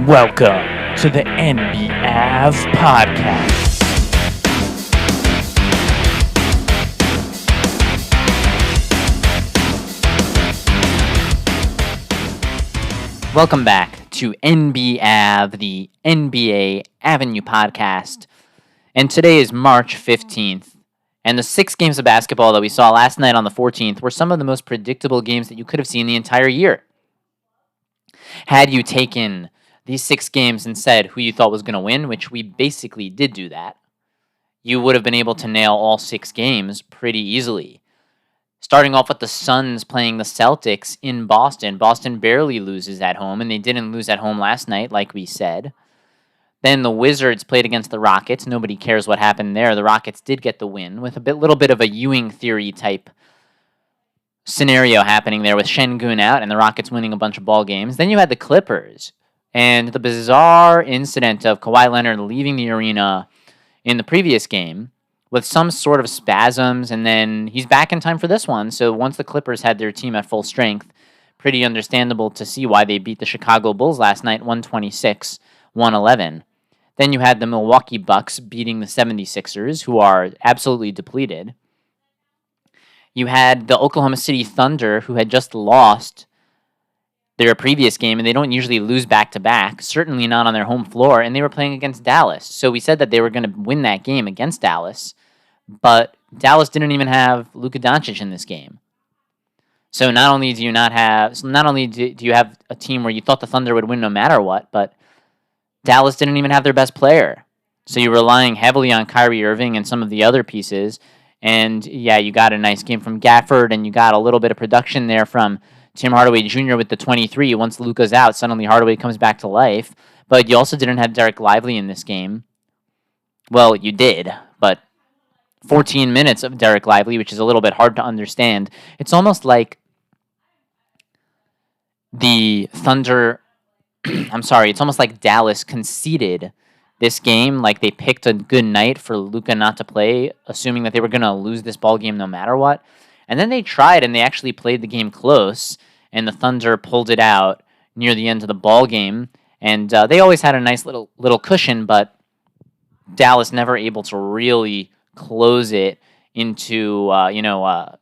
Welcome to the NBAV podcast. Welcome back to NBAV, the NBA Avenue podcast. And today is March 15th. And the 6 games of basketball that we saw last night on the 14th were some of the most predictable games that you could have seen the entire year. Had you taken these 6 games and said who you thought was going to win, which we basically did do that, you would have been able to nail all 6 games pretty easily. Starting off with the Suns playing the Celtics in Boston. Boston barely loses at home, and they didn't lose at home last night, like we said. Then the Wizards played against the Rockets. Nobody cares what happened there. The Rockets did get the win with a little bit of a Ewing theory type scenario happening there with Şengün out and the Rockets winning a bunch of ball games. Then you had the Clippers and the bizarre incident of Kawhi Leonard leaving the arena in the previous game with some sort of spasms, and then he's back in time for this one. So once the Clippers had their team at full strength, pretty understandable to see why they beat the Chicago Bulls last night, 126-111. Then you had the Milwaukee Bucks beating the 76ers, who are absolutely depleted. You had the Oklahoma City Thunder, who had just lost their previous game, and they don't usually lose back-to-back, certainly not on their home floor, and they were playing against Dallas. So we said that they were going to win that game against Dallas, but Dallas didn't even have Luka Doncic in this game. So not only do you have a team where you thought the Thunder would win no matter what, but Dallas didn't even have their best player. So you're relying heavily on Kyrie Irving and some of the other pieces, and yeah, you got a nice game from Gafford, and you got a little bit of production there from Tim Hardaway Jr. with the 23. Once Luka's out, suddenly Hardaway comes back to life. But you also didn't have Derek Lively in this game. Well, you did, but 14 minutes of Derek Lively, which is a little bit hard to understand. It's almost like the Thunder... it's almost like Dallas conceded this game, like they picked a good night for Luka not to play, assuming that they were going to lose this ball game no matter what. And then they tried, and they actually played the game close, and the Thunder pulled it out near the end of the ball game. And they always had a nice little cushion, but Dallas never able to really close it into a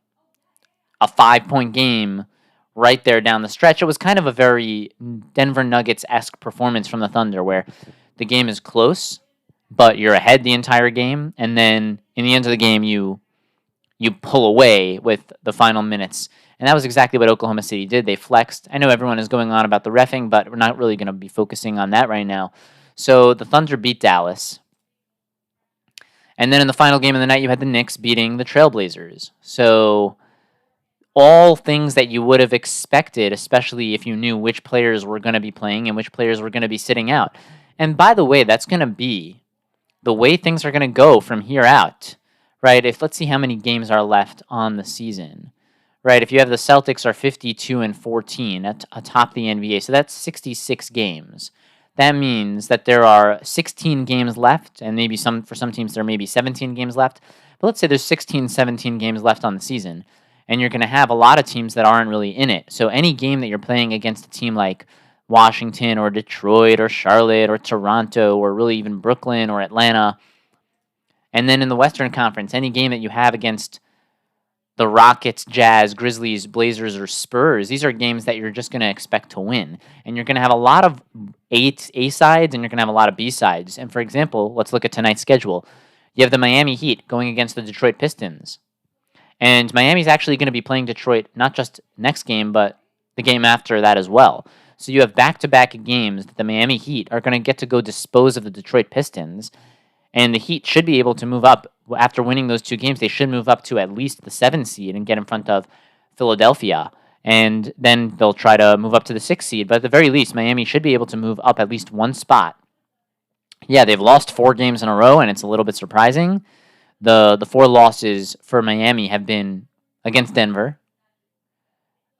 5-point game right there down the stretch. It was kind of a very Denver Nuggets-esque performance from the Thunder, where the game is close, but you're ahead the entire game, and then in the end of the game, you pull away with the final minutes. And that was exactly what Oklahoma City did. They flexed. I know everyone is going on about the reffing, but we're not really going to be focusing on that right now. So the Thunder beat Dallas. And then in the final game of the night, you had the Knicks beating the Trailblazers. So all things that you would have expected, especially if you knew which players were going to be playing and which players were going to be sitting out. And by the way, that's going to be the way things are going to go from here out. Right, let's see how many games are left on the season. Right, if you have the Celtics are 52-14 atop the NBA, so that's 66 games. That means that there are 16 games left, and maybe for some teams there may be 17 games left. But let's say there's 16, 17 games left on the season, and you're going to have a lot of teams that aren't really in it. So any game that you're playing against a team like Washington or Detroit or Charlotte or Toronto or really even Brooklyn or Atlanta. And then in the Western Conference, any game that you have against the Rockets, Jazz, Grizzlies, Blazers, or Spurs, these are games that you're just going to expect to win. And you're going to have a lot of A-sides and you're going to have a lot of B-sides. And for example, let's look at tonight's schedule. You have the Miami Heat going against the Detroit Pistons. And Miami's actually going to be playing Detroit not just next game, but the game after that as well. So you have back-to-back games that the Miami Heat are going to get to go dispose of the Detroit Pistons. And the Heat should be able to move up. After winning those 2 games, they should move up to at least the 7th seed and get in front of Philadelphia. And then they'll try to move up to the 6th seed. But at the very least, Miami should be able to move up at least one spot. Yeah, they've lost 4 games in a row, and it's a little bit surprising. The 4 losses for Miami have been against Denver.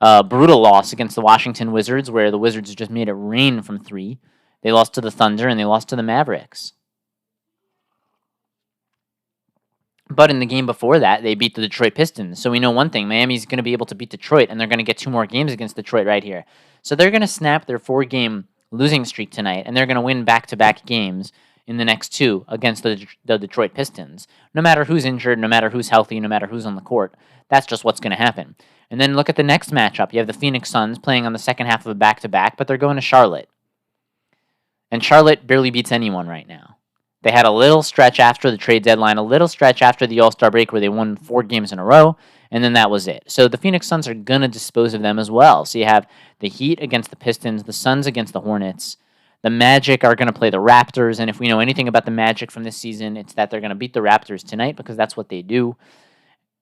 Brutal loss against the Washington Wizards, where the Wizards just made it rain from 3. They lost to the Thunder, and they lost to the Mavericks. But in the game before that, they beat the Detroit Pistons. So we know one thing, Miami's going to be able to beat Detroit, and they're going to get 2 more games against Detroit right here. So they're going to snap their 4-game losing streak tonight, and they're going to win back-to-back games in the next 2 against the Detroit Pistons. No matter who's injured, no matter who's healthy, no matter who's on the court, that's just what's going to happen. And then look at the next matchup. You have the Phoenix Suns playing on the second half of a back-to-back, but they're going to Charlotte. And Charlotte barely beats anyone right now. They had a little stretch after the trade deadline, a little stretch after the All-Star break where they won 4 games in a row, and then that was it. So the Phoenix Suns are going to dispose of them as well. So you have the Heat against the Pistons, the Suns against the Hornets. The Magic are going to play the Raptors, and if we know anything about the Magic from this season, it's that they're going to beat the Raptors tonight because that's what they do.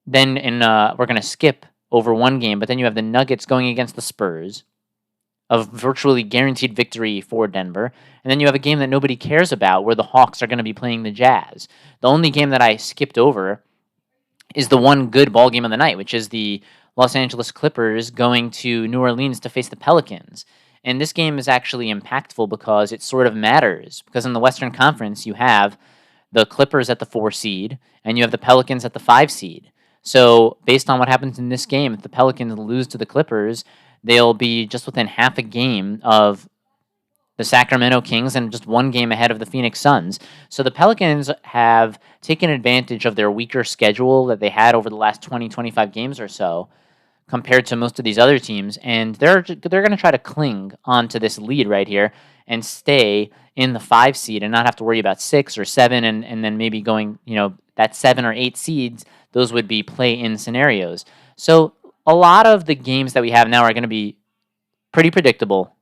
Then we're going to skip over one game, but then you have the Nuggets going against the Spurs, a virtually guaranteed victory for Denver. And then you have a game that nobody cares about where the Hawks are going to be playing the Jazz. The only game that I skipped over is the one good ball game of the night, which is the Los Angeles Clippers going to New Orleans to face the Pelicans. And this game is actually impactful because it sort of matters. Because in the Western Conference, you have the Clippers at the 4 seed, and you have the Pelicans at the 5 seed. So based on what happens in this game, if the Pelicans lose to the Clippers, they'll be just within half a game of the Sacramento Kings and just 1 game ahead of the Phoenix Suns. So the Pelicans have taken advantage of their weaker schedule that they had over the last 20, 25 games or so compared to most of these other teams, and they're going to try to cling onto this lead right here and stay in the 5 seed and not have to worry about 6 or 7 and then maybe going, that 7 or 8 seeds, those would be play-in scenarios. So a lot of the games that we have now are going to be pretty predictable.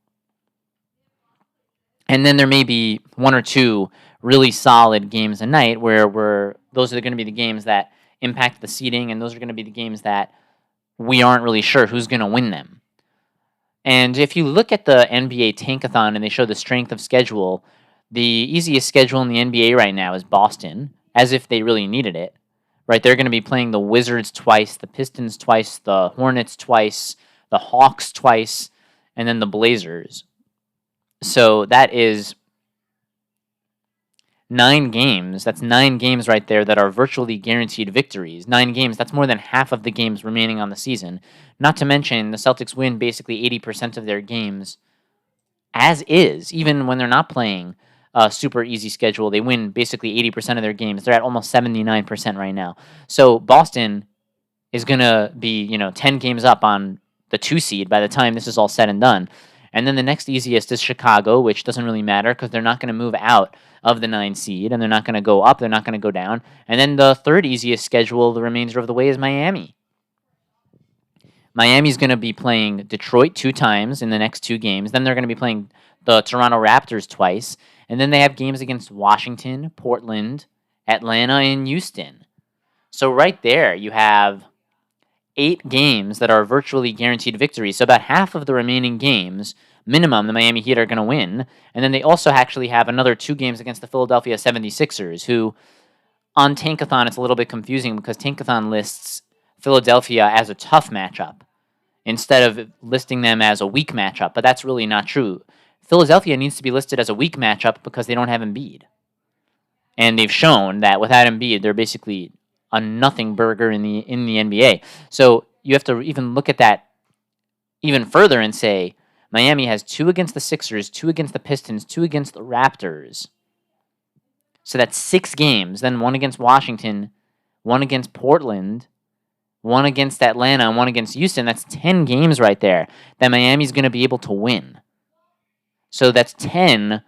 And then there may be 1 or 2 really solid games a night where those are going to be the games that impact the seeding, and those are going to be the games that we aren't really sure who's going to win them. And if you look at the NBA Tankathon and they show the strength of schedule, the easiest schedule in the NBA right now is Boston, as if they really needed it. Right, they're going to be playing the Wizards twice, the Pistons twice, the Hornets twice, the Hawks twice, and then the Blazers. So that is 9 games. That's 9 games right there that are virtually guaranteed victories. 9 games, that's more than half of the games remaining on the season. Not to mention, the Celtics win basically 80% of their games as is, even when they're not playing a super easy schedule. They win basically 80% of their games. They're at almost 79% right now. So Boston is going to be, 10 games up on the 2 seed by the time this is all said and done. And then the next easiest is Chicago, which doesn't really matter because they're not going to move out of the 9 seed, and they're not going to go up, they're not going to go down. And then the third easiest schedule the remainder of the way is Miami. Miami's going to be playing Detroit 2 times in the next 2 games. Then they're going to be playing the Toronto Raptors twice. And then they have games against Washington, Portland, Atlanta, and Houston. So right there, you have 8 games that are virtually guaranteed victories. So about half of the remaining games, minimum, the Miami Heat are going to win. And then they also actually have another 2 games against the Philadelphia 76ers, who on Tankathon, it's a little bit confusing because Tankathon lists Philadelphia as a tough matchup instead of listing them as a weak matchup. But that's really not true. Philadelphia needs to be listed as a weak matchup because they don't have Embiid. And they've shown that without Embiid, they're basically a nothing burger in the NBA. So you have to even look at that even further and say, Miami has 2 against the Sixers, 2 against the Pistons, 2 against the Raptors. So that's 6 games. Then 1 against Washington, 1 against Portland, 1 against Atlanta, and 1 against Houston. That's 10 games right there that Miami's going to be able to win. So that's 10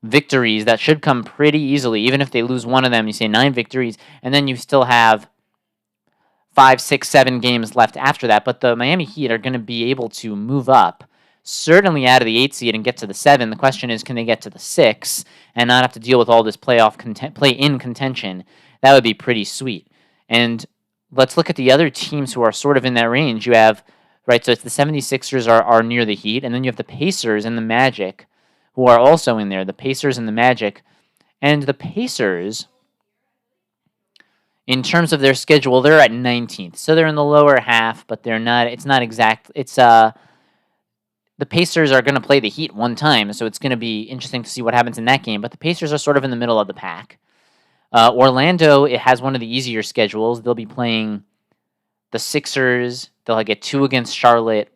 victories that should come pretty easily. Even if they lose one of them, you say 9 victories, and then you still have 5, 6, 7 games left after that. But the Miami Heat are going to be able to move up, certainly out of the 8 seed and get to the 7. The question is, can they get to the 6 and not have to deal with all this play-in contention? That would be pretty sweet. And let's look at the other teams who are sort of in that range. You have, right, so it's the 76ers are near the Heat, and then you have the Pacers and the Magic, who are also in there, the Pacers and the Magic. And the Pacers, in terms of their schedule, they're at 19th. So they're in the lower half, but they're not, it's not exact. It's, the Pacers are going to play the Heat one time, so it's going to be interesting to see what happens in that game. But the Pacers are sort of in the middle of the pack. Orlando, it has one of the easier schedules. They'll be playing the Sixers. They'll get 2 against Charlotte.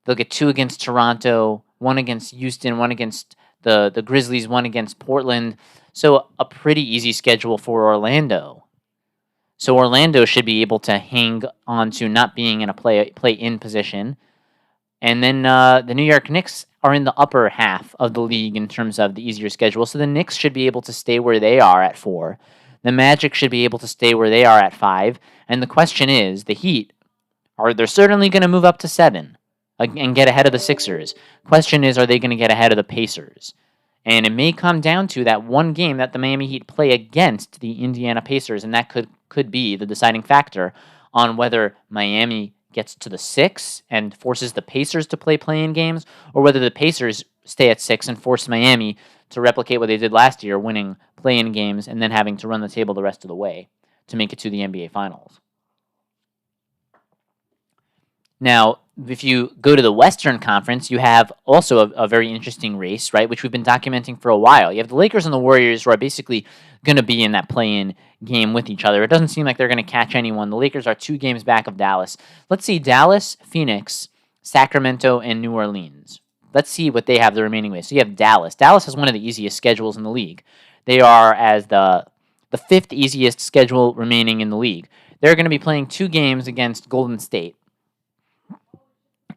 They'll get 2 against Toronto, one against Houston, one against the Grizzlies, one against Portland. So a pretty easy schedule for Orlando. So Orlando should be able to hang on to not being in a play-in position. And then the New York Knicks are in the upper half of the league in terms of the easier schedule. So the Knicks should be able to stay where they are at 4. The Magic should be able to stay where they are at 5. And the question is, the Heat, they're certainly going to move up to 7 and get ahead of the Sixers. Question is, are they going to get ahead of the Pacers? And it may come down to that one game that the Miami Heat play against the Indiana Pacers, and that could be the deciding factor on whether Miami gets to the 6 and forces the Pacers to play play-in games, or whether the Pacers stay at 6 and force Miami to replicate what they did last year, winning play-in games and then having to run the table the rest of the way to make it to the NBA Finals. Now, if you go to the Western Conference, you have also a very interesting race, right, which we've been documenting for a while. You have the Lakers and the Warriors who are basically going to be in that play-in game with each other. It doesn't seem like they're going to catch anyone. The Lakers are 2 games back of Dallas. Let's see Dallas, Phoenix, Sacramento, and New Orleans. Let's see what they have the remaining ways. So you have Dallas. Dallas has one of the easiest schedules in the league. They are as the 5th easiest schedule remaining in the league. They're going to be playing 2 games against Golden State.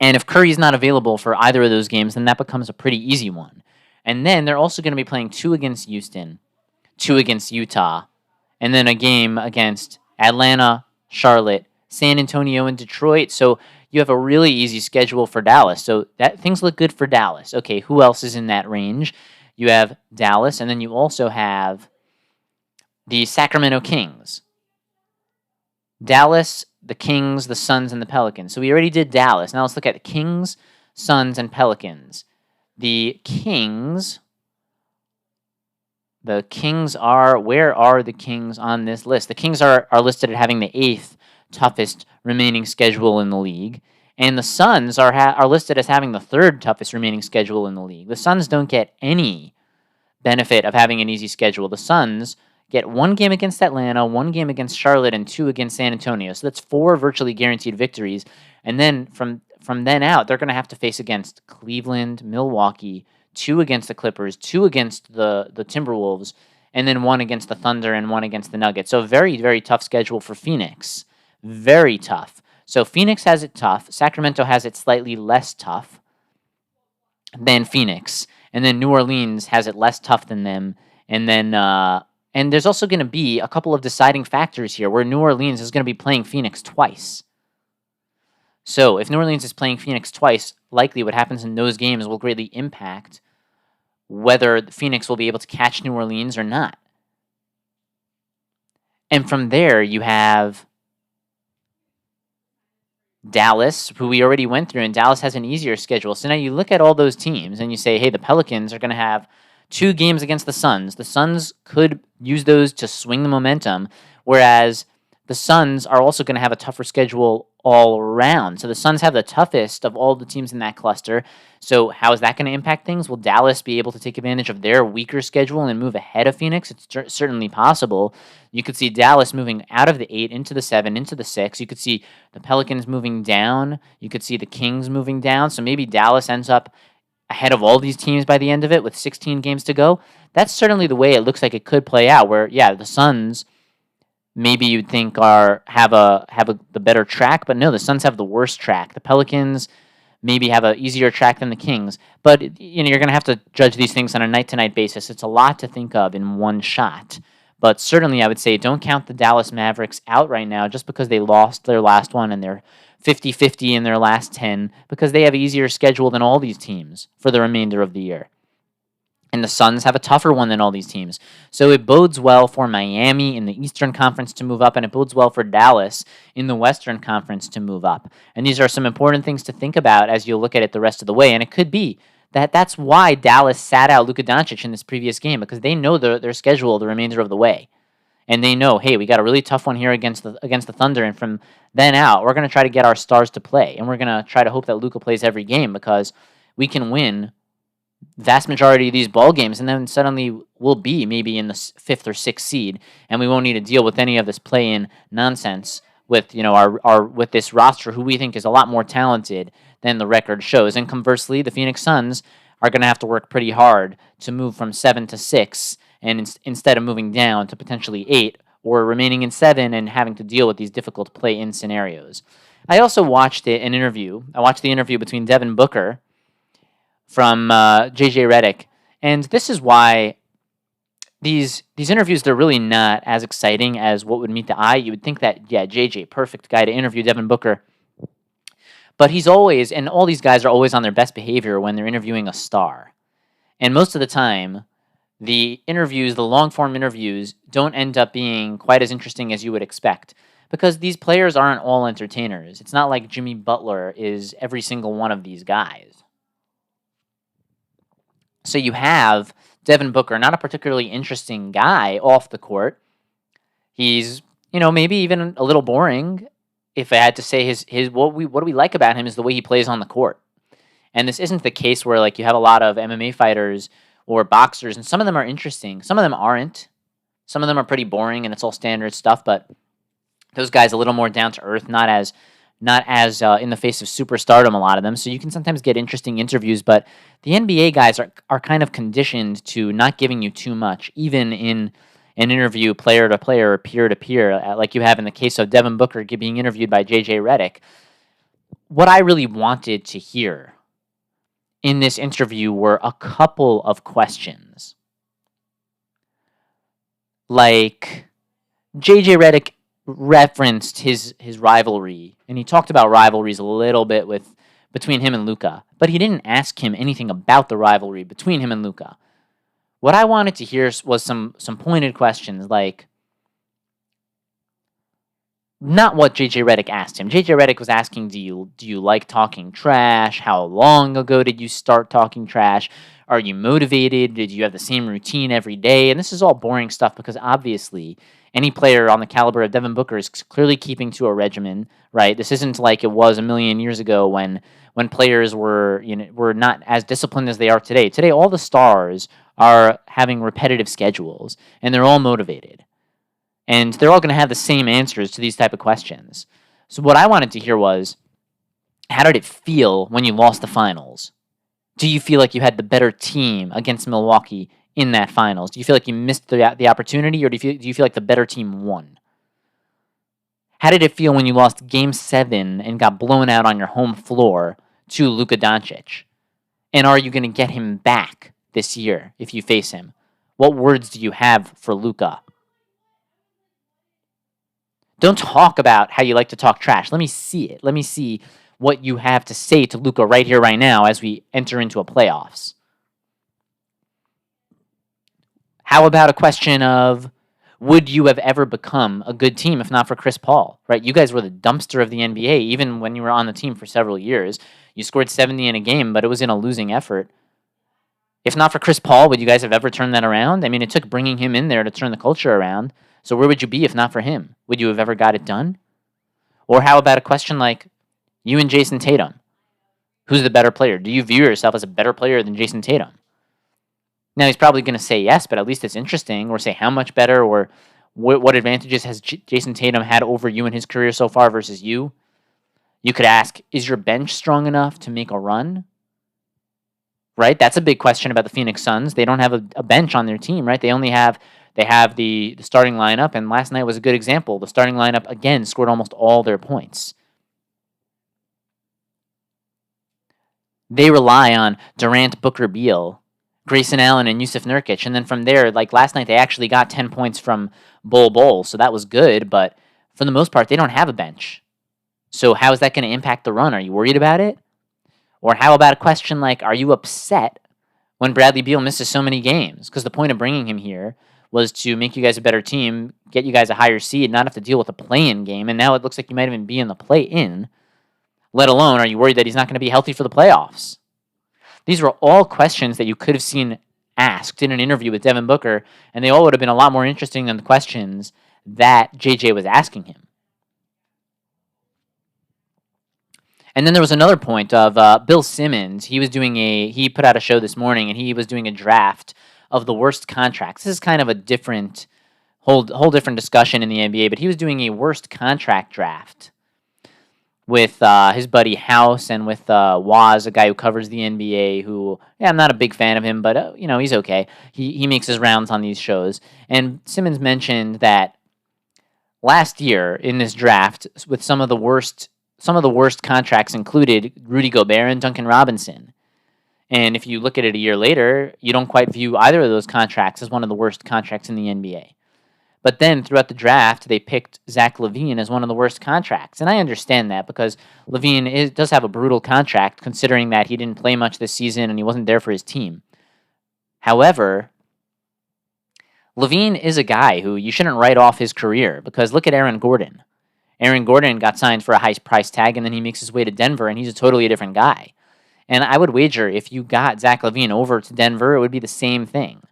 And if Curry's not available for either of those games, then that becomes a pretty easy one. And then they're also going to be playing 2 against Houston, 2 against Utah, and then a game against Atlanta, Charlotte, San Antonio, and Detroit. So you have a really easy schedule for Dallas. So things look good for Dallas. Okay, who else is in that range? You have Dallas, and then you also have the Sacramento Kings. Dallas, the Kings, the Suns, and the Pelicans. So we already did Dallas. Now let's look at the Kings, Suns, and Pelicans. The Kings are, where are the Kings on this list? The Kings are listed as having the 8th toughest remaining schedule in the league. And the Suns are listed as having the 3rd toughest remaining schedule in the league. The Suns don't get any benefit of having an easy schedule. The Suns get 1 game against Atlanta, 1 game against Charlotte, and 2 against San Antonio. So that's 4 virtually guaranteed victories. And then from then out, they're going to have to face against Cleveland, Milwaukee, 2 against the Clippers, 2 against the Timberwolves, and then 1 against the Thunder and 1 against the Nuggets. So very, very tough schedule for Phoenix. Very tough. So Phoenix has it tough. Sacramento has it slightly less tough than Phoenix. And then New Orleans has it less tough than them. And then and there's also going to be a couple of deciding factors here where New Orleans is going to be playing Phoenix twice. So if New Orleans is playing Phoenix twice, likely what happens in those games will greatly impact whether Phoenix will be able to catch New Orleans or not. And from there, you have Dallas, who we already went through, and Dallas has an easier schedule. So now you look at all those teams and you say, hey, the Pelicans are going to have 2 games against the Suns. The Suns could use those to swing the momentum, whereas the Suns are also going to have a tougher schedule all around. So the Suns have the toughest of all the teams in that cluster. So how is that going to impact things? Will Dallas be able to take advantage of their weaker schedule and move ahead of Phoenix? It's certainly possible. You could see Dallas moving out of the 8 into the 7, into the 6. You could see the Pelicans moving down. You could see the Kings moving down. So maybe Dallas ends up ahead of all these teams by the end of it with 16 games to go. That's certainly the way it looks like it could play out, where, yeah, the Suns maybe you'd think have the better track, but no, the Suns have the worst track. The Pelicans maybe have an easier track than the Kings, but you're going to have to judge these things on a night-to-night basis. It's a lot to think of in one shot, but certainly I would say don't count the Dallas Mavericks out right now just because they lost their last one and they're 50-50 in their last 10, because they have an easier schedule than all these teams for the remainder of the year. And the Suns have a tougher one than all these teams. So it bodes well for Miami in the Eastern Conference to move up, and it bodes well for Dallas in the Western Conference to move up. And these are some important things to think about as you look at it the rest of the way. And it could be that's why Dallas sat out Luka Doncic in this previous game, because they know their schedule the remainder of the way. And they know, hey, we got a really tough one here against the Thunder, and from then out, we're going to try to get our stars to play. And we're going to try to hope that Luka plays every game, because we can win vast majority of these ball games, and then suddenly we'll be maybe in the 5th or 6th seed, and we won't need to deal with any of this play-in nonsense with our with this roster, who we think is a lot more talented than the record shows. And conversely, the Phoenix Suns are going to have to work pretty hard to move from 7 to 6, and instead of moving down to potentially 8, or remaining in 7 and having to deal with these difficult play-in scenarios. I also watched an interview. I watched the interview between Devin Booker from JJ Redick, and this is why these interviews, they're really not as exciting as what would meet the eye. You would think that, yeah, JJ, perfect guy to interview Devin Booker. But he's always, and all these guys are always on their best behavior when they're interviewing a star. And most of the time, the interviews, the long-form interviews, don't end up being quite as interesting as you would expect, because these players aren't all entertainers. It's not like Jimmy Butler is every single one of these guys. So you have Devin Booker, not a particularly interesting guy off the court. He's, maybe even a little boring. If I had to say what do we like about him is the way he plays on the court. And this isn't the case where like you have a lot of MMA fighters or boxers, and some of them are interesting. Some of them aren't. Some of them are pretty boring, and it's all standard stuff. But those guys a little more down to earth, not as in the face of superstardom, a lot of them. So you can sometimes get interesting interviews, but the NBA guys are kind of conditioned to not giving you too much, even in an interview player to player or peer to peer, like you have in the case of Devin Booker being interviewed by JJ Redick. What I really wanted to hear in this interview were a couple of questions. Like, JJ Redick referenced his rivalry, and he talked about rivalries a little bit between him and Luka, but he didn't ask him anything about the rivalry between him and Luka. What I wanted to hear was some pointed questions, like, not what JJ Redick asked him. JJ Redick was asking, do you like talking trash? How long ago did you start talking trash? Are you motivated? Did you have the same routine every day? And this is all boring stuff, because obviously any player on the caliber of Devin Booker is clearly keeping to a regimen, right? This isn't like it was a million years ago when players were not as disciplined as they are today. Today, all the stars are having repetitive schedules, and they're all motivated. And they're all going to have the same answers to these type of questions. So what I wanted to hear was, how did it feel when you lost the finals? Do you feel like you had the better team against Milwaukee in that finals? Do you feel like you missed the opportunity, or do you feel like the better team won? How did it feel when you lost Game 7 and got blown out on your home floor to Luka Doncic? And are you going to get him back this year if you face him? What words do you have for Luka? Don't talk about how you like to talk trash. Let me see it. Let me see what you have to say to Luka right here, right now, as we enter into a playoffs. How about a question of, would you have ever become a good team if not for Chris Paul? Right? You guys were the dumpster of the NBA, even when you were on the team for several years. You scored 70 in a game, but it was in a losing effort. If not for Chris Paul, would you guys have ever turned that around? I mean, it took bringing him in there to turn the culture around. So where would you be if not for him? Would you have ever got it done? Or how about a question like, you and Jason Tatum? Who's the better player? Do you view yourself as a better player than Jason Tatum? Now, he's probably going to say yes, but at least it's interesting, or say how much better, or what advantages has Jason Tatum had over you in his career so far versus you? You could ask, is your bench strong enough to make a run? Right? That's a big question about the Phoenix Suns. They don't have a bench on their team, right? They have the starting lineup, and last night was a good example. The starting lineup, again, scored almost all their points. They rely on Durant, Booker, Beal, Grayson Allen, and Yusuf Nurkic, and then from there, like last night, they actually got 10 points from Bol, so that was good, but for the most part, they don't have a bench. So how is that going to impact the run? Are you worried about it? Or how about a question like, are you upset when Bradley Beal misses so many games? Because the point of bringing him here was to make you guys a better team, get you guys a higher seed, not have to deal with a play-in game, and now it looks like you might even be in the play-in, let alone are you worried that he's not going to be healthy for the playoffs? These were all questions that you could have seen asked in an interview with Devin Booker, and they all would have been a lot more interesting than the questions that JJ was asking him. And then there was another point of Bill Simmons. He put out a show this morning, and he was doing a draft of the worst contracts. This is kind of a different whole different discussion in the NBA. But he was doing a worst contract draft with his buddy House and with Waz, a guy who covers the NBA. Who, yeah, I'm not a big fan of him, but he's okay. He makes his rounds on these shows. And Simmons mentioned that last year in this draft, with some of the worst contracts included Rudy Gobert and Duncan Robinson. And if you look at it a year later, you don't quite view either of those contracts as one of the worst contracts in the NBA. But then throughout the draft, they picked Zach Lavine as one of the worst contracts. And I understand that because Lavine does have a brutal contract, considering that he didn't play much this season and he wasn't there for his team. However, Lavine is a guy who you shouldn't write off his career, because look at Aaron Gordon. Aaron Gordon got signed for a high price tag, and then he makes his way to Denver, and he's a totally different guy. And I would wager if you got Zach Lavine over to Denver, it would be the same thing.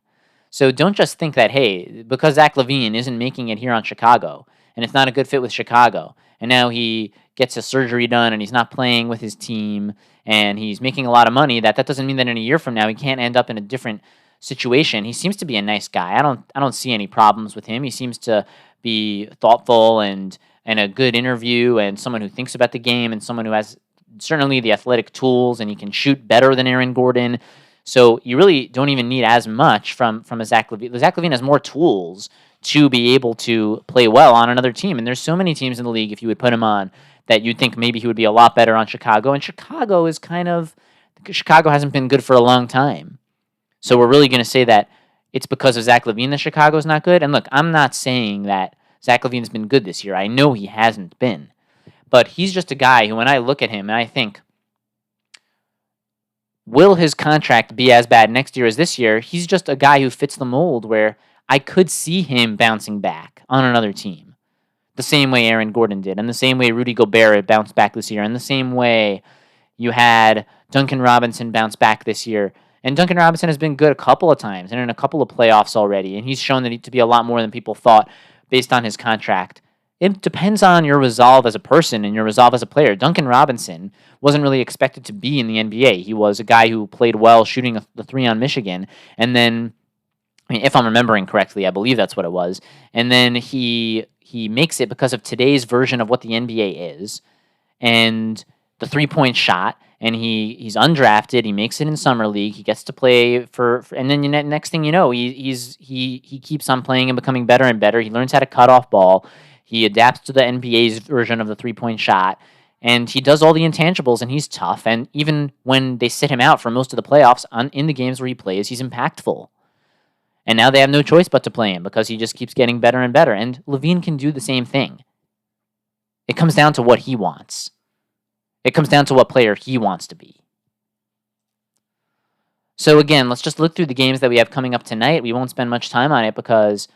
So don't just think that, hey, because Zach Lavine isn't making it here on Chicago, and it's not a good fit with Chicago, and now he gets his surgery done, and he's not playing with his team, and he's making a lot of money, that doesn't mean that in a year from now he can't end up in a different situation. He seems to be a nice guy. I don't see any problems with him. He seems to be thoughtful and a good interview, and someone who thinks about the game, and someone who has certainly the athletic tools, and he can shoot better than Aaron Gordon. So you really don't even need as much from a Zach Lavine. Zach Lavine has more tools to be able to play well on another team. And there's so many teams in the league, if you would put him on, that you'd think maybe he would be a lot better on Chicago. And Chicago hasn't been good for a long time. So we're really going to say that it's because of Zach Lavine that Chicago's not good. And look, I'm not saying that Zach Lavine's been good this year. I know he hasn't been. But he's just a guy who, when I look at him and I think, will his contract be as bad next year as this year? He's just a guy who fits the mold where I could see him bouncing back on another team. The same way Aaron Gordon did, and the same way Rudy Gobert bounced back this year, and the same way you had Duncan Robinson bounce back this year. And Duncan Robinson has been good a couple of times and in a couple of playoffs already, and he's shown that to be a lot more than people thought based on his contract. It depends on your resolve as a person and your resolve as a player. Duncan Robinson wasn't really expected to be in the NBA. He was a guy who played well shooting the three on Michigan. And then, if I'm remembering correctly, I believe that's what it was. And then he makes it because of today's version of what the NBA is. And the three-point shot. And he's undrafted. He makes it in summer league. He gets to play for and then next thing you know, he keeps on playing and becoming better and better. He learns how to cut off ball. He adapts to the NBA's version of the three-point shot, and he does all the intangibles, and he's tough. And even when they sit him out for most of the playoffs in the games where he plays, he's impactful. And now they have no choice but to play him because he just keeps getting better and better. And Lavine can do the same thing. It comes down to what he wants. It comes down to what player he wants to be. So again, let's just look through the games that we have coming up tonight. We won't spend much time on it because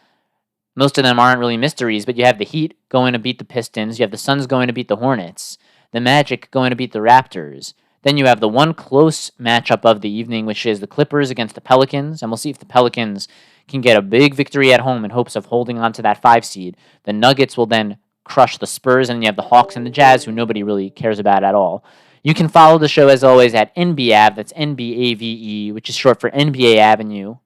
most of them aren't really mysteries, but you have the Heat going to beat the Pistons. You have the Suns going to beat the Hornets. The Magic going to beat the Raptors. Then you have the one close matchup of the evening, which is the Clippers against the Pelicans. And we'll see if the Pelicans can get a big victory at home in hopes of holding on to that 5 seed. The Nuggets will then crush the Spurs, and you have the Hawks and the Jazz, who nobody really cares about at all. You can follow the show, as always, at NBAV. That's NBAVE, which is short for NBA Avenue.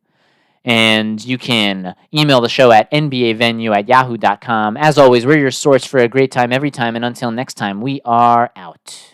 And you can email the show at nbavenue@yahoo.com. As always, we're your source for a great time every time. And until next time, we are out.